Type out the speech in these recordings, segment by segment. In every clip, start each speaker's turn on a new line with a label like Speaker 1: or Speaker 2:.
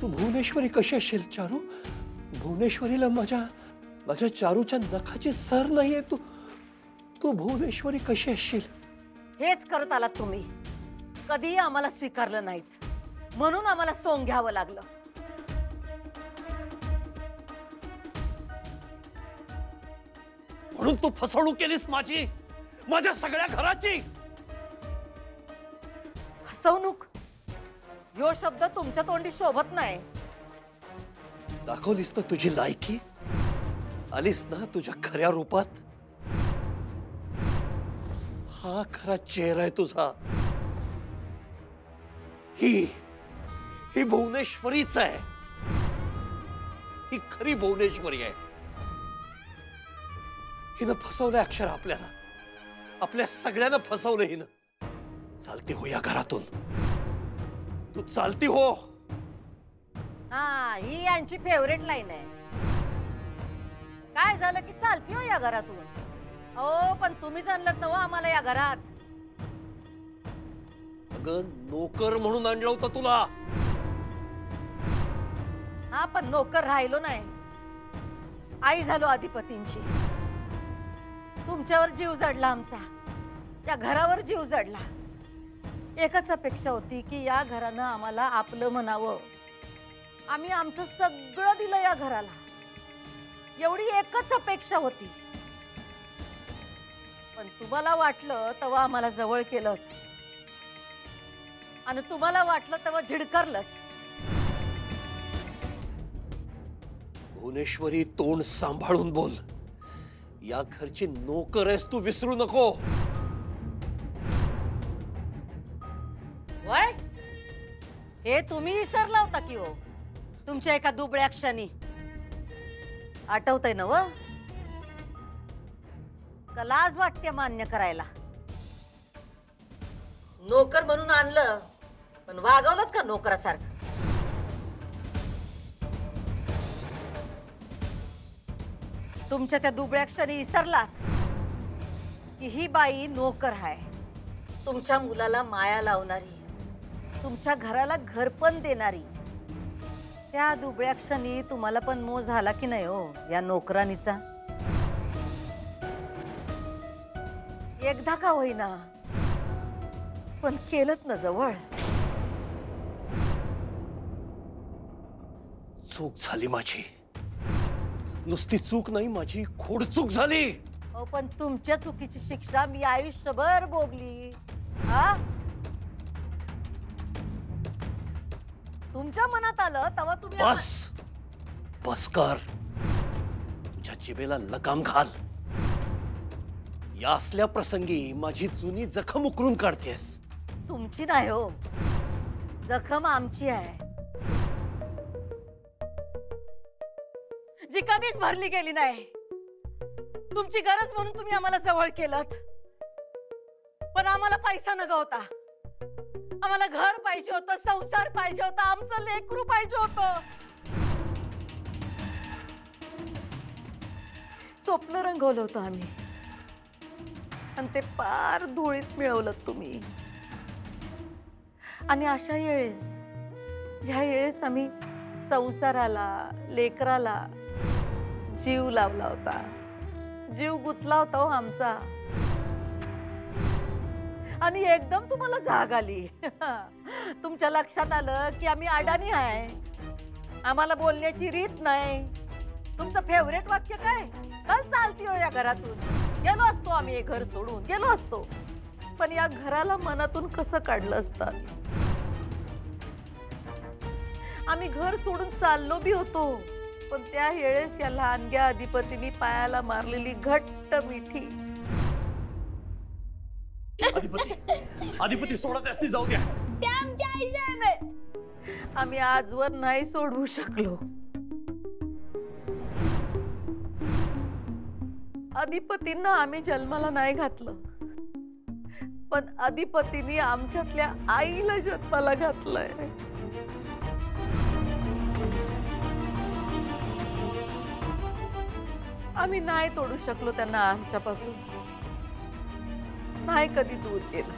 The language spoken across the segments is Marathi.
Speaker 1: तू भुवनेश्वरी कशी असेल चारू? भुवनेश्वरीला माझ्या चारूच्या नखाची सर नाहीये. तू भुवनेश्वरी कशी असेल?
Speaker 2: हेच करत आलात तुम्ही. कधीही आम्हाला स्वीकारलं नाहीत, म्हणून आम्हाला सोंग घ्यावं लागलं.
Speaker 1: म्हणून तू फसवणूक केलीस माझ्या सगळ्या घराची.
Speaker 2: फसवणूक यो शब्द तुमच्या तोंडी शोभत नाही.
Speaker 1: दाखवलीस ना तुझी लायकी, आलीस ना तुझ्या खऱ्या रूपात. हा खरा चेहरा आहे तुझा. ही भुवनेश्वरीच आहे. ही खरी भुवनेश्वरी आहे. हिनं फसवलंय अक्षर आपल्या सगळ्यांना फसवलं हिनं. चालती हो या घरातून, तू चालती हो.
Speaker 2: हा, ही यांची फेवरेट लाईन आहे. काय झालं की चालती हो या घरातून. हो, पण तुम्हीच आणलं नव आम्हाला या घरात.
Speaker 1: अगं नोकर म्हणून आणलं होतं तुला.
Speaker 2: हा, पण नोकर राहिलो नाही. आई झालो अधिपतींची. तुमच्यावर जीव जडला आमचा, या घरावर जीव जडला. एकच अपेक्षा होती की या घरानं आम्हाला आपलं म्हणावं. आम्ही आमचं सगळं दिलं या घराला. एवढी एकच अपेक्षा होती. पण तुम्हाला वाटलं तेव्हा आम्हाला जवळ केलं, आणि तुम्हाला वाटलं तेव्हा झिडकारलं.
Speaker 1: भुवनेश्वरी, तोंड सांभाळून बोल. या घरची नोकर आहेस तू, विसरू नको.
Speaker 2: वय हे तुम्ही विसरला होता की हो तुमच्या एका दुबळ्या क्षणी. आठवतंय ना व? का लाज वाटते मान्य करायला? नोकर म्हणून आणलं, पण वागवलं का नोकरासारखं? तुमच्या त्या दुबळ्या क्षणी विसरलात की ही बाई नोकर आहे. तुमच्या मुलाला माया लावणारी, तुमच्या घराला घरपण देणारी. त्या दुबळ्या क्षणी तुम्हाला पण मोह झाला की नाही हो या नोकरानीचा? एकदा का होईना, पण केलंत ना जवळ.
Speaker 1: चूक झाली माझी. नुसती चूक नाही, माझी खोडचूक झाली.
Speaker 2: हो, पण तुमच्या चुकीची शिक्षा मी आयुष्यभर भोगली. हा, तुमच्या मनात आलं तेव्हा तुम्ही.
Speaker 1: बस कर. तुझ्या जिभेला लगाम घाल. या असल्या प्रसंगी माझी जुनी जखम उकरून काढतेस.
Speaker 2: तुमची नाही हो, जखम आमची आहे, जी कधीच भरली गेली नाही. तुमची गरज म्हणून तुम्ही आम्हाला जवळ केलं, पण आम्हाला पैसा नका होता. आम्हाला घर पाहिजे होतं, संसार पाहिजे होता, आमचं लेकरू पाहिजे होतं. स्वप्न रंगवलं होतं आम्ही, आणि ते पार धुळीत मिळवलं तुम्ही. आणि अशा वेळेस, ज्या वेळेस आम्ही संसाराला, लेकराला जीव लावला होता, जीव गुंतला होता हो आमचा, आणि एकदम तुम्हाला जाग आली. तुमच्या लक्षात आलं की आम्ही अडाणी आहे, आम्हाला बोलण्याची रीत नाही. तुमचं फेवरेट वाक्य काय? काल चालती हो या घरातून. गेलो असतो आम्ही, हे घर सोडून गेलो असतो, पण या घराला मनातून कसं काढलं असतं? आम्ही घर सोडून चाललो बी होतो, पण त्या वेळेस या लहानग्या अधिपतीने पायाला मारलेली घट्ट मिठी.
Speaker 1: अधिपती सोडत असती, जाऊ द्या.
Speaker 2: आम्ही आजवर नाही सोडवू शकलो. अधिपतींना आम्ही जन्माला नाही घातलं, पण अधिपतींनी आमच्यातल्या आईला जन्माला घातलंय. आम्ही नाही तोडू शकलो त्यांना आमच्यापासून, नाही कधी दूर केलं.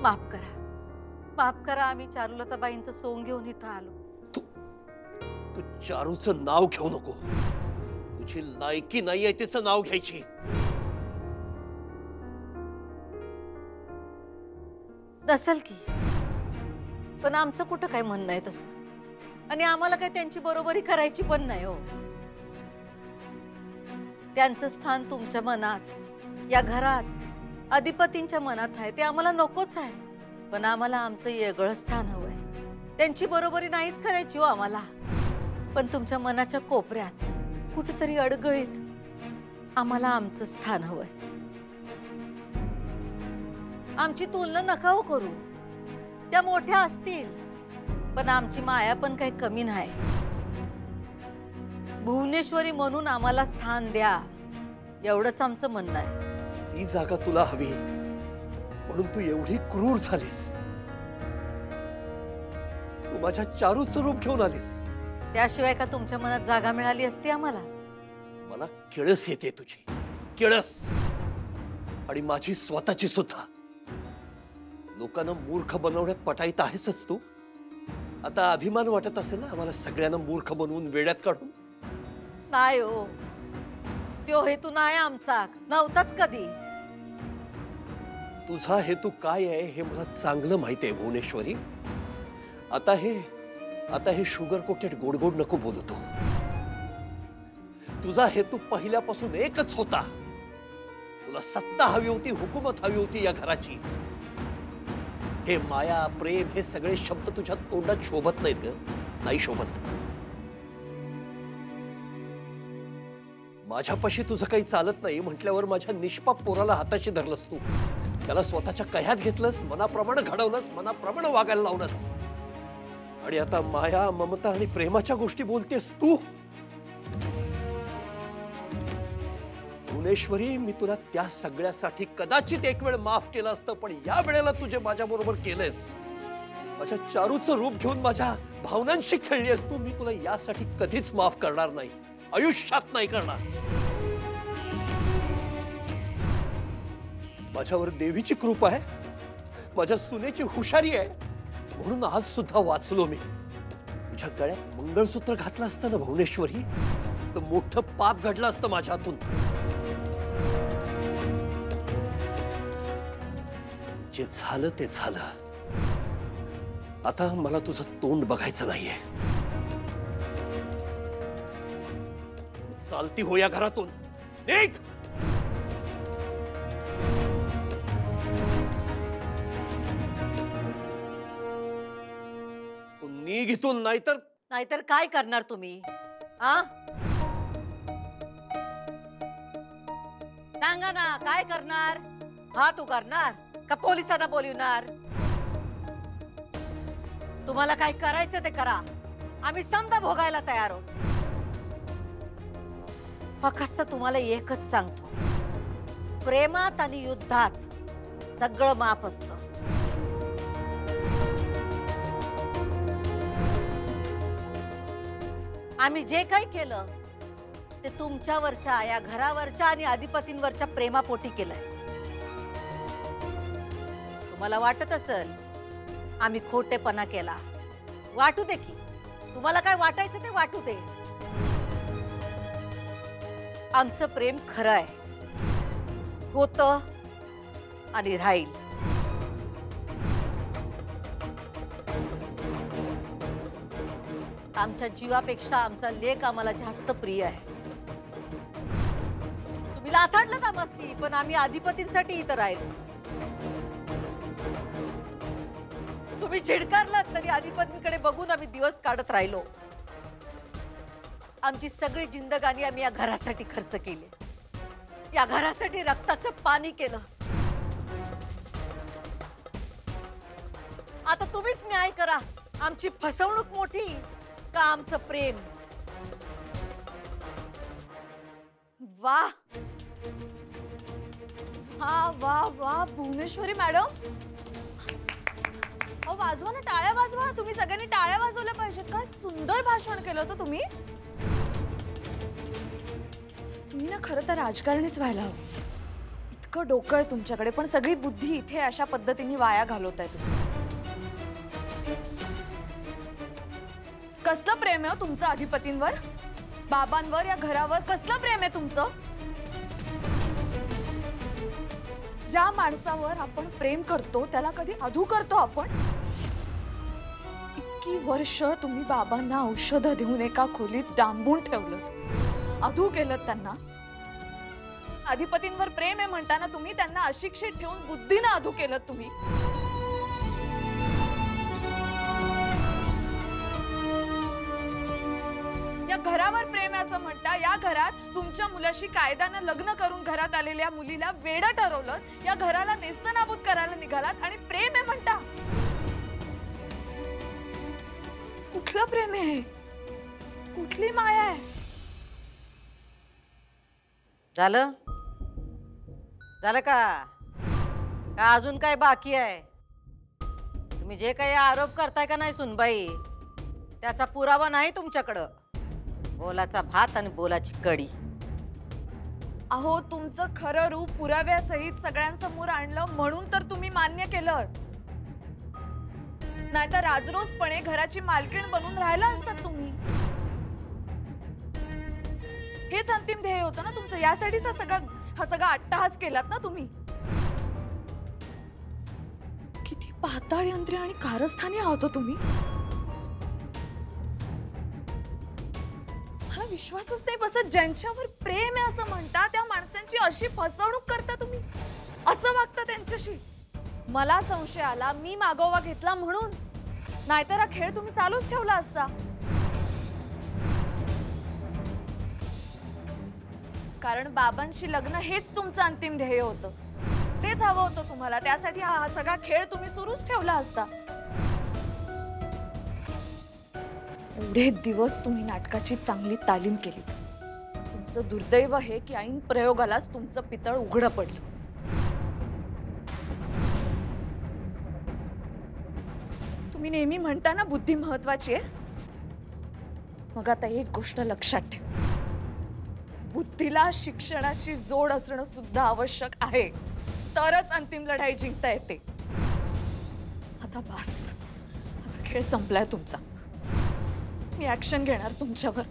Speaker 2: माफ करा, आम्ही चारुलताबाईंचं सोंग घेऊन इथं आलो.
Speaker 1: तू चारूचं नाव घेऊ नको. तुझी लायकी नाहीये तिचं नाव घ्यायची.
Speaker 2: नसेल की, पण आमचं कुठं काय म्हणणं आहे तसं, आणि आम्हाला काय त्यांची बरोबरी करायची पण नाही हो. त्यांचं स्थान तुमच्या मनात, या घरात, अधिपतींच्या मनात आहे, ते आम्हाला नकोच आहे. पण आम्हाला आमचं वेगळं स्थान हवंय. त्यांची बरोबरी नाहीच करायची हो आम्हाला, पण तुमच्या मनाच्या कोपऱ्यात कुठेतरी अडगळीत आम्हाला आमचं स्थान हवंय. आमची तुलना नका हो करू. त्या मोठ्या असतील, पण आमची माया पण काही कमी नाही. भुवनेश्वरी म्हणून आम्हाला स्थान द्या, एवढंच आमचं म्हणणं आहे.
Speaker 1: ती जागा तुला हवी म्हणून तू एवढी क्रूर झालीस. तू माझ्या चारूचं रूप घेऊन आलीस.
Speaker 2: त्याशिवाय का तुमच्या मनात जागा मिळाली असती आम्हाला?
Speaker 1: मला किळस येते तुझी, किळस, आणि माझी स्वतःची सुद्धा. लोकांना मूर्ख बनवण्यात पटाईत आहेसच तू. आता अभिमान वाटत असेल ना आम्हाला सगळ्यांना मूर्ख बनवून वेड्यात काढून?
Speaker 2: नाही हो, तो हेतू नाही आमचा, नव्हताच कधी.
Speaker 1: तुझा हेतू काय आहे हे मला चांगलं माहिती आहे भुवनेश्वरी. आता हे शुगर कोटेड गोडगोड नको बोलतो. तुझा हेतू पहिल्यापासून एकच होता. तुला सत्ता हवी होती, हुकूमत हवी होती या घराची. हे माया, प्रेम, हे सगळे शब्द तुझ्या तोंडात शोभत नाहीत ग, नाही शोभत. माझ्यापाशी तुझं काही चालत नाही म्हटल्यावर माझ्या निष्पाप पोराला हाताशी धरलंस तू. त्याला स्वतःच्या कह्यात घेतलंस, मनाप्रमाणे घडवलंस, मनाप्रमाणे वागायला लावलंस. आणि आता माया, ममता आणि प्रेमाच्या गोष्टी बोलतेस तू. भुवनेश्वरी, मी तुला त्या सगळ्यासाठी कदाचित एक वेळ माफ केलं असतं, पण या वेळेला तुझे माझ्या बरोबर केलेस. माझ्या चारूचं रूप घेऊन माझ्या भावनांशी खेळलीस तू. मी तुला यासाठी कधीच माफ करणार नाही, आयुष्यात नाही करणार. माझ्यावर देवीची कृपा आहे, माझ्या सुनेची हुशारी आहे, म्हणून आज सुद्धा वाचलो मी. तुझ्या गळ्यात मंगळसूत्र घातलं असतं ना भुवनेश्वरी, तर मोठं पाप घडलं असतं माझ्या हातून. जे झालं ते झालं. आता मला तुझं तोंड बघायचं नाहीये. चालती हो या घरातून, निघ. तू निघ इथून, नाहीतर
Speaker 2: काय करणार तुम्ही? आ, सांगा ना, काय करणार? हा, तू करणार का पोलिसांना बोलवणार? तुम्हाला काय करायचं ते करा, आम्ही समजा भोगायला तयार आहोत. फक्त तुम्हाला एकच सांगतो, प्रेमात आणि युद्धात सगळं माफ असतं. आम्ही जे काही केलं ते तुमच्यावरच्या, या घरावरच्या आणि अधिपतींवरच्या प्रेमापोटी केलंय. तुम्हाला वाटत असेल आम्ही खोटेपणा केला, वाटू दे की. तुम्हाला काय वाटायचं ते वाटू दे. आमचं प्रेम खरं आहे, होतं आणि राहील. आमच्या जीवापेक्षा आमचा लेक आम्हाला जास्त प्रिय आहे. तुम्ही लाथाडलं मस्ती, पण आम्ही अधिपतींसाठी इथं राहिलो. तुम्ही चिडकारलात तरी अधिपतींकडे बघून आम्ही दिवस काढत राहिलो. आमची सगळी जिंदगानी आम्ही या घरासाठी खर्च केली, या घरासाठी रक्ताचं पाणी केलं. आता तुम्हीच न्याय करा, आमची फसवणूक मोठी का आमचं प्रेम?
Speaker 3: वाह वाह वाह वाह भुवनेश्वरी मॅडम, अहो वाजवा ना, टाळ्या वाजवा. तुम्ही सगळ्यांनी टाळ्या वाजवल्या पाहिजेत. काय सुंदर भाषण केलं होतं तुम्ही. तुम्ही ना खरं तर राजकारणीच व्हायला हवं. अख्खं डोकं आहे तुमच्याकडे, पण सगळी बुद्धी इथे अशा पद्धतीने वाया घालवताय तुम्ही. कसलं प्रेम आहे तुमचं अधिपतींवर, बाबांवर, या घरावर? कसलं प्रेम आहे तुमचं? ज्या माणसावर आपण प्रेम करतो त्याला कधी अधू करतो आपण? इतकी वर्ष तुम्ही बाबांना औषधं देऊन एका खोलीत डांबून ठेवलं, अधू केलं त्यांना. अधिपतींवर प्रेम आहे म्हणताना तुम्ही त्यांना अशिक्षित ठेवून बुद्धीनं अधू केलं तुम्ही. या घरावर प्रेम आहे असं म्हणता, या घरात तुमच्या मुलाशी कायद्यानं लग्न करून घरात आलेल्या मुलीला वेडं ठरवलं, या घराला नेस्तनाबूत करायला निघालात आणि प्रेम आहे म्हणता. कुठलं प्रेम आहे? कुठली माया आहे?
Speaker 2: झालं झालं का अजून काय बाकी आहे? तुम्ही जे काही आरोप करताय का नाही सुनबाई, त्याचा पुरावा नाही तुमच्याकडं. बोलाचा भात आणि बोलाची कडी.
Speaker 3: अहो, तुमचं खरं रूप पुराव्यासहित सगळ्यांसमोर आणलं म्हणून तर तुम्ही मान्य केलं, नाहीतर राजरोसपणे घराची मालकीण बनून राहिला असतात तुम्ही. हेच अंतिम ध्येय होतं ना तुमचं, यासाठीच हा सगळा अट्टहास केलात ना तुम्ही. किती पाताळ यंत्रे आणि कारस्थानी आहोत तुम्ही. मला विश्वासच नाही बसत, ज्यांच्यावर प्रेम आहे असं म्हणता त्या माणसांची अशी फसवणूक करता तुम्ही, असं वागता त्यांच्याशी. मला संशय आला, मी मागोवा घेतला म्हणून, नाहीतर हा खेळ तुम्ही चालूच ठेवला असता. कारण बाबांशी लग्न हेच तुमचं अंतिम ध्येय होतं, तेच हवं होतं तुम्हाला. त्यासाठी हा सगळा खेळ तुम्ही सुरूच ठेवला असता. एवढे दिवस तुम्ही नाटकाची चांगली तालीम केली. तुमचं दुर्दैव हे की ऐन प्रयोगालाच तुमचं पितळ उघडं पडलं. तुम्ही नेहमी म्हणता ना बुद्धी महत्वाची आहे, मग आता एक गोष्ट लक्षात ठेव, बुद्धीला शिक्षणाची जोड असणं सुद्धा आवश्यक आहे, तरच अंतिम लढाई जिंकता येते. आता बस, आता खेळ संपलाय तुमचा. मी ऍक्शन घेणार तुमच्यावर.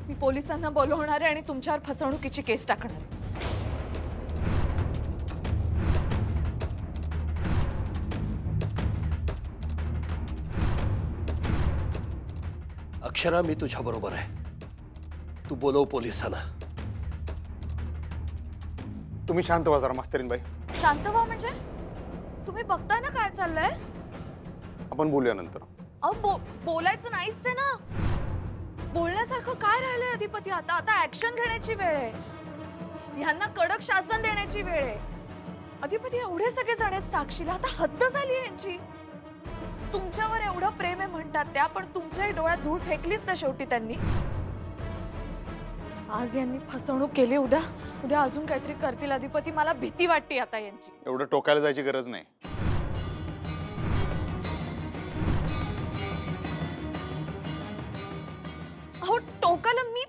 Speaker 3: मी पोलिसांना बोलवणार आहे आणि तुमच्यावर फसवणुकीची केस टाकणार.
Speaker 1: अक्षरा, मी तुझ्या बरोबर आहे. तू बोलव पोलिसांना.
Speaker 4: तुम्ही शांत व्हा जरा मास्तरीनबाई.
Speaker 3: शांत व्हा म्हणजे? तुम्ही बघताय ना काय चाललंय.
Speaker 4: आपण बोलूया नंतर.
Speaker 3: अहो, बोलायचं नाहीच आहे ना. बोलण्यासारखं काय राहिलंय अधिपती? आता ऍक्शन घेण्याची वेळ आहे. ह्यांना कडक शासन देण्याची वेळ आहे. अधिपती, एवढे सगळे जण आहेत साक्षीला, आता हद्द झाली आहे यांची. तुमच्यावर एवढं प्रेम आहे म्हणतात त्या, पण तुमच्याही डोळ्यात धूळ फेकलीच ना शेवटी त्यांनी. आज यांनी फसवणूक केली, उद्या अजून काहीतरी करतील अधिपती. मला भीती वाटते आता यांची.
Speaker 4: एवढं टोकायला जायची गरज नाही.
Speaker 3: अहो, टोकाला मी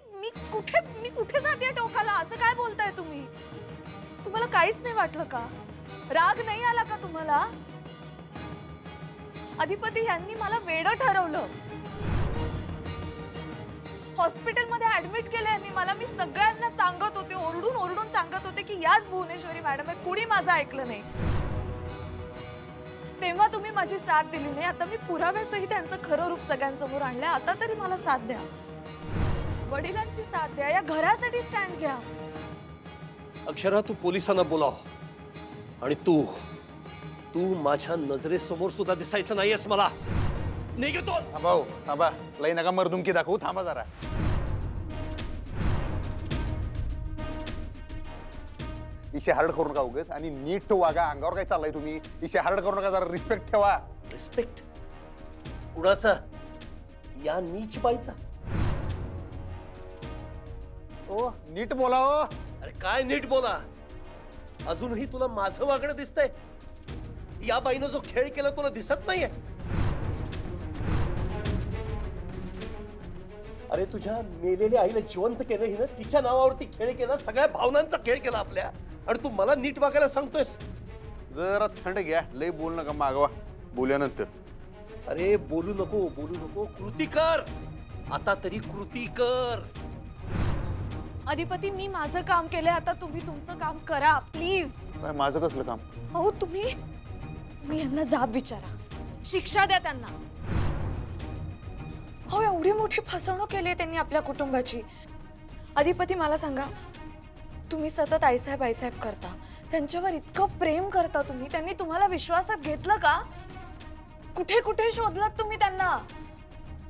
Speaker 3: कुठे जाते टोकाला? असं काय बोलताय तुम्ही? तुम्हाला काहीच नाही वाटलं का? राग नाही आला का तुम्हाला? अधिपती, यांनी मला वेडं ठरवलं. हॉस्पिटलमध्ये ऍडमिट केलं यांनी मला. मी सगळ्यांना सांगत होते, ओरडून सांगत होते की याच भुवनेश्वरी मॅडम आहे. कुणी माझं ऐकलं नाही. तेव्हा तुम्ही माझी साथ दिली नाही. आता मी पुराव्यासही त्यांचं खरं रूप सगळ्यांसमोर आणलंय. आता तरी मला साथ द्या, वडिलांची साथ द्या, या घरासाठी स्टँड घ्या.
Speaker 1: अक्षरा, तू पोलिसांना बोलाव. आणि तू माझ्या नजरेसमोर सुद्धा दिसायचं नाहीयेस मला. निघतो.
Speaker 4: भाऊ थांबा, लई नका मर्दुमकी दाखवू. थांबा जरा. इशे हार्ड करू नका उगाच, आणि नीट वागा. अंगावर काय चाललंय तुम्ही? इशे हार्ड करू नका, जरा रिस्पेक्ट ठेवा.
Speaker 1: रिस्पेक्ट कुणाचा? या नीच बाईचा?
Speaker 4: ओ नीट बोला. ओ
Speaker 1: अरे काय नीट बोला? अजूनही तुला माझं वागणं दिसतंय? या बाईनं जो खेळ केला तुला दिसत नाहीये? अरे तुझ्या मेलेल्या आईला जिवंत केलं हिनं, तिच्या नावावरती खेळ केला, सगळ्या भावनांचा खेळ केला आपल्या, आणि तू मला नीट वागायला सांगतोयस?
Speaker 4: जरा थंड घ्या, लय बोल नका, मागवा बोलल्यानंतर.
Speaker 1: अरे बोलू नको, कृती कर, आता तरी कृती कर.
Speaker 3: अधिपती मी माझं काम केलंय, आता तुम्ही तुमचं काम करा प्लीज.
Speaker 4: काय माझं कसलं काम?
Speaker 3: अहो तुम्ही यांना जाब विचारा, शिक्षा द्या त्यांना. हो एवढी मोठी फसवणूक केली त्यांनी आपल्या कुटुंबाची. अधिपती मला सांगा, तुम्ही सतत आईसाहेब करता, त्यांच्यावर इतकं प्रेम करता तुम्ही, त्यांनी तुम्हाला विश्वासात घेतलं का? कुठे कुठे शोधलात तुम्ही त्यांना?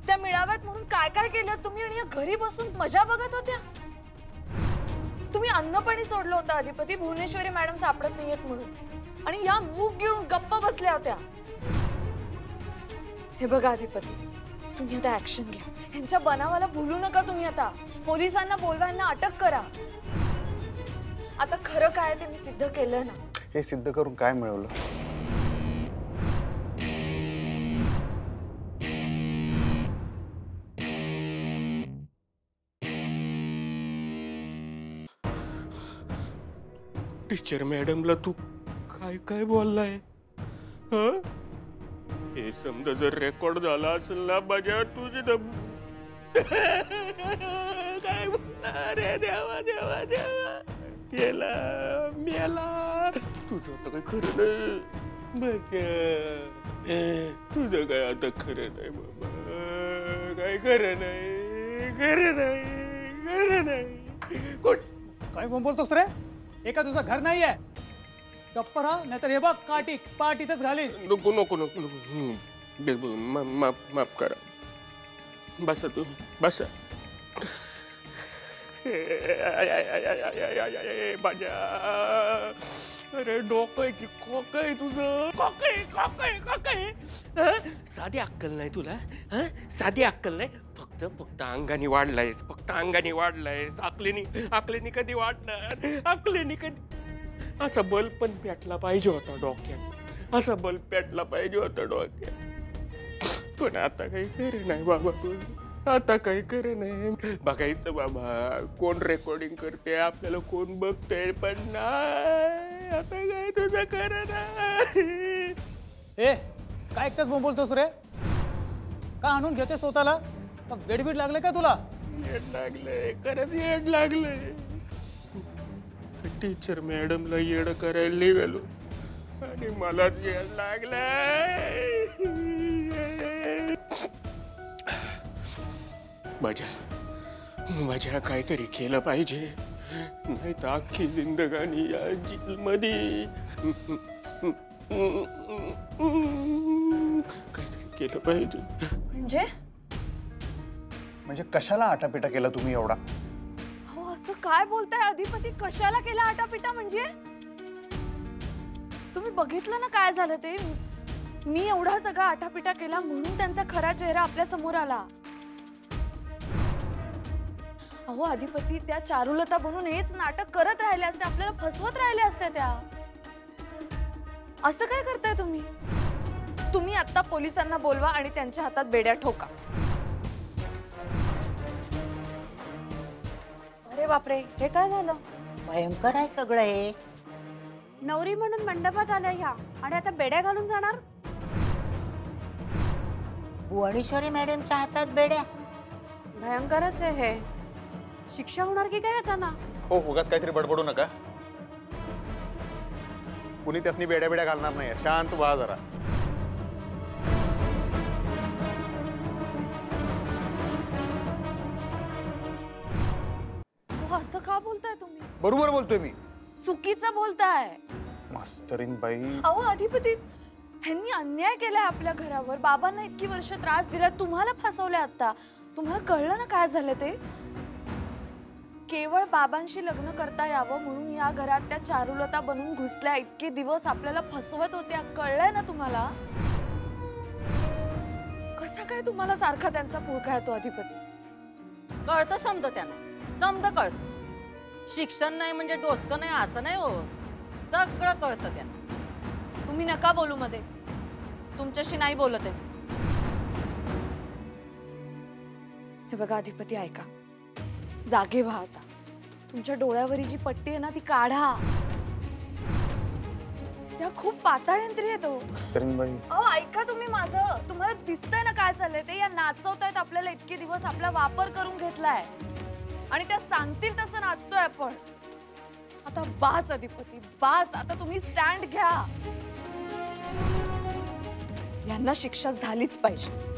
Speaker 3: त्या मिळाव्यात म्हणून काय काय केलं तुम्ही, आणि घरी बसून मजा बघत होत्या? तुम्ही अन्न पाणी सोडलं होतं अधिपती, भुवनेश्वरी मॅडम सापडत नाहीयेत म्हणून, आणि या मूग घेऊन गप्प बसल्या होत्या. हे बघा अधिपती, तुम्ही आता ऍक्शन घ्या, यांच्या बनावाला भूलू नका तुम्ही. आता पोलिसांना बोलवा, यांना अटक करा. आता खरं काय ते मी सिद्ध केलं ना.
Speaker 4: हे सिद्ध करून काय मिळवलं?
Speaker 5: टीचर मॅडमला तू काय काय बोललाय? हे समजा जर रेकॉर्ड झाला असेल ना माझ्या, तुझी काय बोलणार रे? देवा देवा देवा, गेला मेला, तुझं आता काही खरं नाही बघा, तुझं काय आता खरं नाही बाबा, काय खरं नाही.
Speaker 6: काय बोलतोस रे? एका तुझं घर नाहीये, गप्प राहा, नाहीतर हे बघ पाठ इथेच घालीन.
Speaker 5: नको नको नको नको, माफ करा, बसा तुम्ही बसा. माझ्या अरे डोकं की खोक आहे तुझं, खोक आहे. साधी अक्कल नाही तुला, साधी अक्कल नाही. फक्त अंगाने वाढलायस, अकलेनी कधी वाढणार? अकलेनी कधी? असा बल पण पेटला पाहिजे होता डोक्यात, असा बल पेटला पाहिजे होता डोक्यात. पण आता काही खरं नाही बाबा, आता काही खरं नाही. बघायचं बाबा कोण रेकॉर्डिंग करते, आपल्याला कोण बघतंय, पण नाही आता काय तुझं खरं नाही.
Speaker 6: ए काय एकटाच बोलतोस रे? का आणून घेते स्वतःला? बेडबीड लागले का तुला?
Speaker 5: येड लागलंय, खरंच येड लागलंय. टीचर मॅडमला येड करायला निघालो आणि मलाच येड लागलंय. मजा काहीतरी केलं पाहिजे, नाही तर अख्खी जिंदगानी या जेलमध्ये. काहीतरी केलं पाहिजे.
Speaker 4: म्हणजे कशाला आटापिटा केला तुम्ही एवढा?
Speaker 3: हो असं काय बोलताय अधिपती, कशाला केला आटापिटा? म्हणजे तुम्ही बघितलं ना काय झालं ते. मी एवढा सगळा आटापिटा केला म्हणून त्यांचा खरा चेहरा आपल्या समोर आला. अहो अधिपती, त्या चारुलता बनून हेच नाटक करत राहिले असते, आपल्याला फसवत राहिले असते त्या. असं काय करताय तुम्ही? तुम्ही आता पोलिसांना बोलवा आणि त्यांच्या हातात बेड्या ठोका.
Speaker 7: अरे बापरे, हे काय झालं?
Speaker 2: भयंकर आहे सगळं हे.
Speaker 7: नवरी म्हणून मंडपात आल्या ह्या आणि आता बेड्या घालून जाणार?
Speaker 2: भुवनेश्वरी मॅडमच्या हातात बेड्या?
Speaker 7: भयंकरच आहे हे. शिक्षा होणार की काय आता ना?
Speaker 4: हो उगाच काहीतरी बडबडू नका, कुणी त्यासनी बेड्या घालणार नाही. शांत व्हा जरा.
Speaker 3: असं का बोलताय तुम्ही?
Speaker 4: बरोबर बोलतोय मी?
Speaker 3: चुकीचं बोलताय
Speaker 4: मास्तरीन बाई.
Speaker 3: अहो अधिपती, ह्यांनी अन्याय केलाय आपल्या घरावर. बाबांना इतकी वर्ष त्रास दिला, तुम्हाला फसवलं. आता तुम्हाला कळलं ना काय झालं ते? केवळ बाबांशी लग्न करता यावं म्हणून या घरात त्या चारुलता बनून घुसल्या. इतके दिवस आपल्याला फसवत होत्या, कळलंय ना तुम्हाला? कसं काय तुम्हाला सारखा त्यांचा पुळका येतो अधिपती?
Speaker 2: कळतं समज त्यांना, समज कळतं. शिक्षण नाही म्हणजे डोसकं नाही असं नाही हो, सगळं कळतं त्यांना.
Speaker 3: तुम्ही नका बोलू मध्ये, तुमच्याशी नाही बोलत आहे. हे बघा अधिपती, ऐका, जागे व्हा आता. तुमच्या डोळ्यावरी जी पट्टी आहे ना ती काढा. त्या खूप पाताळ यंत्री येतो.
Speaker 4: अस्तरीनबाई,
Speaker 3: अहो ऐका तुम्ही माझं. तुम्हाला दिसतंय ना काय चाललंय ते. या नाचवतायत आपल्याला इतके दिवस, आपला वापर करून घेतलाय आणि त्या सांगतील तसं नाचतोय आपण. आता बास अधिपती, बास. आता तुम्ही स्टँड घ्या. यांना शिक्षा झालीच पाहिजे.